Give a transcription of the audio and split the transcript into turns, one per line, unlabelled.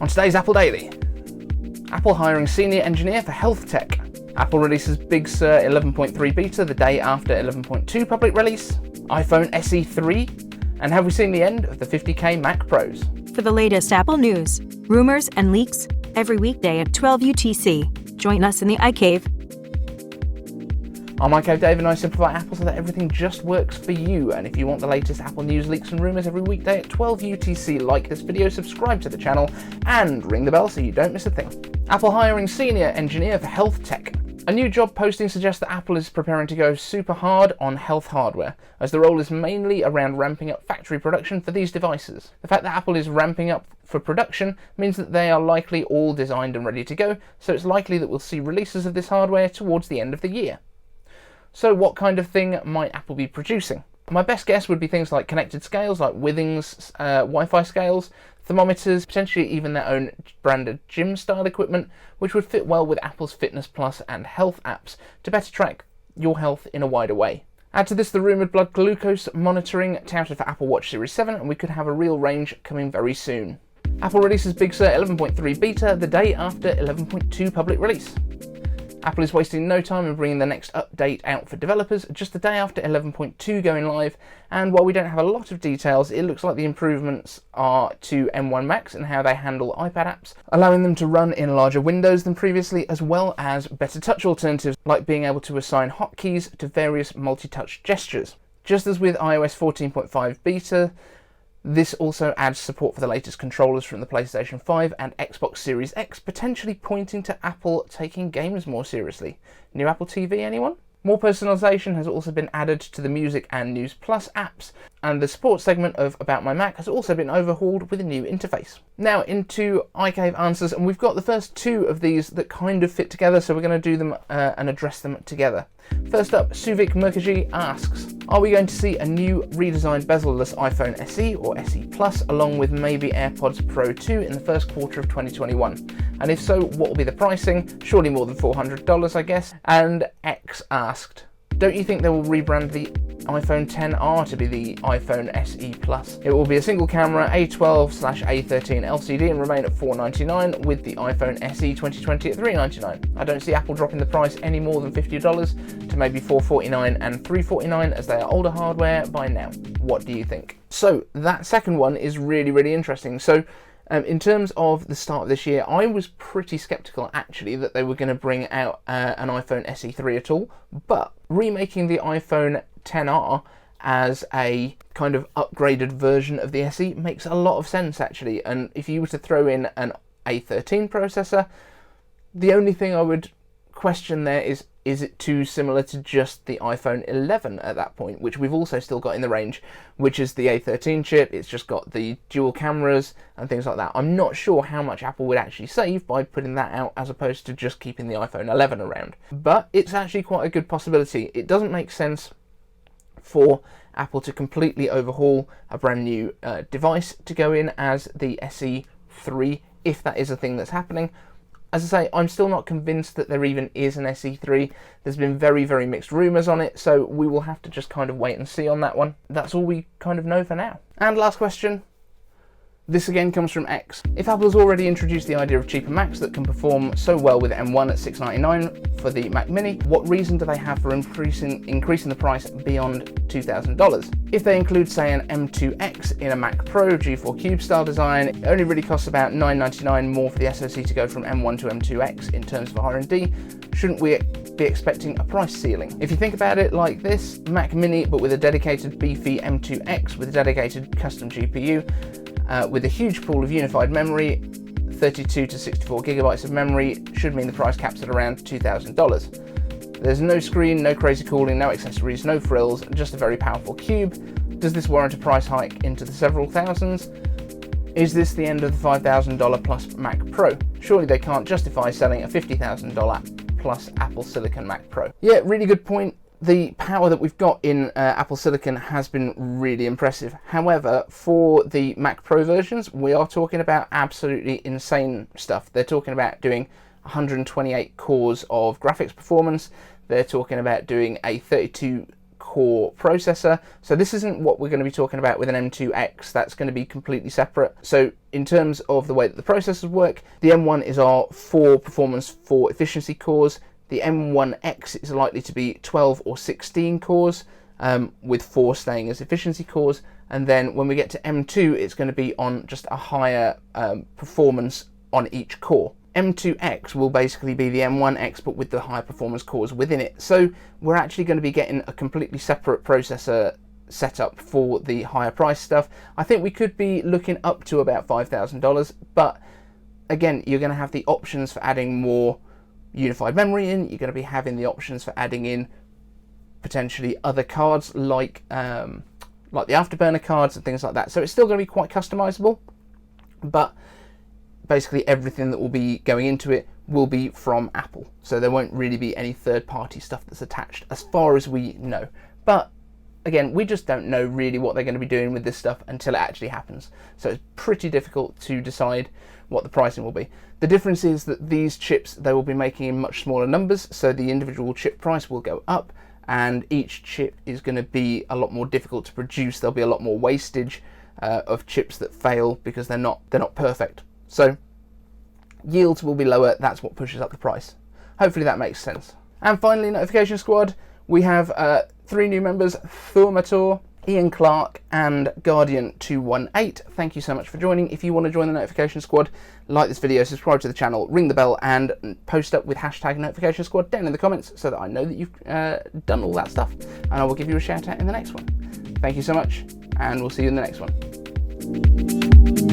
On today's Apple Daily, Apple hiring senior engineer for health tech. Apple releases Big Sur 11.3 beta the day after 11.2 public release. iPhone SE 3. And have we seen the end of the 50K Mac Pros?
For the latest Apple news, rumors, and leaks, every weekday at 12 UTC. Join us in the iCave.
I'm iCave Dave and I simplify Apple so that everything just works for you. And if you want the latest Apple news, leaks and rumours every weekday at 12 UTC, like this video, subscribe to the channel, and ring the bell so you don't miss a thing. Apple hiring senior engineer for health tech. A new job posting suggests that Apple is preparing to go super hard on health hardware, as the role is mainly around ramping up factory production for these devices. The fact that Apple is ramping up for production means that they are likely all designed and ready to go, so it's likely that we'll see releases of this hardware towards the end of the year. So what kind of thing might Apple be producing? My best guess would be things like connected scales, like Withings Wi-Fi scales, thermometers, potentially even their own branded gym-style equipment, which would fit well with Apple's Fitness Plus and health apps to better track your health in a wider way. Add to this the rumoured blood glucose monitoring touted for Apple Watch Series 7, and we could have a real range coming very soon. Apple releases Big Sur 11.3 beta the day after 11.2 public release. Apple is wasting no time in bringing the next update out for developers just the day after 11.2 going live, and while we don't have a lot of details, it looks like the improvements are to M1 Max and how they handle iPad apps, allowing them to run in larger windows than previously, as well as better touch alternatives like being able to assign hotkeys to various multi-touch gestures. Just as with iOS 14.5 beta, this also adds support for the latest controllers from the PlayStation 5 and Xbox Series X, potentially pointing to Apple taking games more seriously. New Apple TV, anyone? More personalisation has also been added to the Music and News Plus apps, and the support segment of About My Mac has also been overhauled with a new interface. Now into iCave answers, and we've got the first two of these that kind of fit together, so we're going to do them and address them together. First up, Suvik Mukherjee asks, are we going to see a new redesigned bezel-less iPhone SE or SE Plus along with maybe AirPods Pro 2 in the first quarter of 2021? And if so, what will be the pricing? Surely more than $400, I guess. And X asked, don't you think they will rebrand the iPhone XR to be the iPhone SE Plus? It will be a single camera A12/A13 LCD and remain at $499 with the iPhone SE 2020 at $399. I don't see Apple dropping the price any more than $50 to maybe $449 and $349 as they are older hardware by now. What do you think? So that second one is really, really interesting. So in terms of the start of this year, I was pretty sceptical actually that they were going to bring out an iPhone SE 3 at all, but remaking the iPhone XR as a kind of upgraded version of the SE makes a lot of sense actually, and if you were to throw in an A13 processor, the only thing I would question there is it too similar to just the iPhone 11 at that point, which we've also still got in the range, which is the A13 chip. It's just got the dual cameras and things like that. I'm not sure how much Apple would actually save by putting that out as opposed to just keeping the iPhone 11 around. But it's actually quite a good possibility. It doesn't make sense for Apple to completely overhaul a brand new device to go in as the SE 3, if that is a thing that's happening. As I say, I'm still not convinced that there even is an SE3. There's been very, very mixed rumours on it, so we will have to just kind of wait and see on that one. That's all we kind of know for now. And last question. This again comes from X. If Apple has already introduced the idea of cheaper Macs that can perform so well with M1 at $699 for the Mac Mini, what reason do they have for increasing the price beyond $2,000? If they include, say, an M2X in a Mac Pro G4 Cube style design, it only really costs about $999 more for the SoC to go from M1 to M2X in terms of R&D. Shouldn't we be expecting a price ceiling? If you think about it like this, Mac Mini but with a dedicated beefy M2X with a dedicated custom GPU, with a huge pool of unified memory, 32 to 64 gigabytes of memory, should mean the price caps at around $2,000. There's no screen, no crazy cooling, no accessories, no frills, just a very powerful cube. Does this warrant a price hike into the several thousands? Is this the end of the $5,000 plus Mac Pro? Surely they can't justify selling a $50,000 plus Apple Silicon Mac Pro. Yeah, really good point. The power that we've got in Apple Silicon has been really impressive. However, for the Mac Pro versions, we are talking about absolutely insane stuff. They're talking about doing 128 cores of graphics performance. They're talking about doing a 32 core processor. So this isn't what we're going to be talking about with an M2X. That's going to be completely separate. So in terms of the way that the processors work, the M1 is our 4 performance 4 efficiency cores. The M1X is likely to be 12 or 16 cores, with 4 staying as efficiency cores. And then when we get to M2, it's going to be on just a higher performance on each core. M2X will basically be the M1X, but with the high performance cores within it. So we're actually going to be getting a completely separate processor setup for the higher price stuff. I think we could be looking up to about $5,000, but again, you're going to have the options for adding more unified memory in. You're going to be having the options for adding in potentially other cards like the Afterburner cards and things like that. So it's still going to be quite customizable, but basically everything that will be going into it will be from Apple. So there won't really be any third-party stuff that's attached as far as we know. But again, we just don't know really what they're going to be doing with this stuff until it actually happens. So it's pretty difficult to decide what the pricing will be. The difference is that these chips, they will be making in much smaller numbers, so the individual chip price will go up, and each chip is going to be a lot more difficult to produce. There'll be a lot more wastage of chips that fail because they're not perfect. So yields will be lower. That's what pushes up the price. Hopefully that makes sense. And finally, Notification Squad, we have 3 new members: Thaumator, Ian Clark, and Guardian218. Thank you so much for joining. If you want to join the Notification Squad, like this video, subscribe to the channel, ring the bell, and post up with hashtag Notification Squad down in the comments so that I know that you've done all that stuff, and I will give you a shout out in the next one. Thank you so much, and we'll see you in the next one.